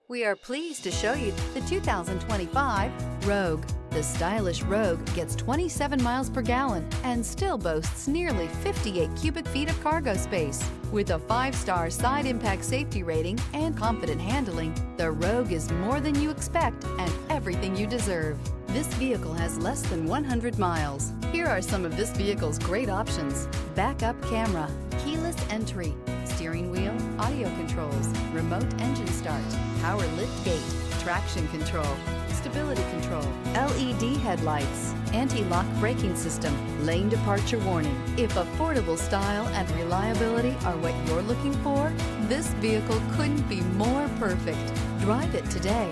We are pleased to show you the 2025 Rogue. The stylish Rogue gets 27 miles per gallon and still boasts nearly 58 cubic feet of cargo space. With a 5-star side impact safety rating and confident handling, the Rogue is more than you expect and everything you deserve. This vehicle has less than 100 miles. Here are some of this vehicle's great options: backup camera, keyless entry, steering wheel audio controls, remote engine start, power lift gate, traction control, stability control, LED headlights, anti-lock braking system, lane departure warning. If affordable style and reliability are what you're looking for, this vehicle couldn't be more perfect. Drive it today.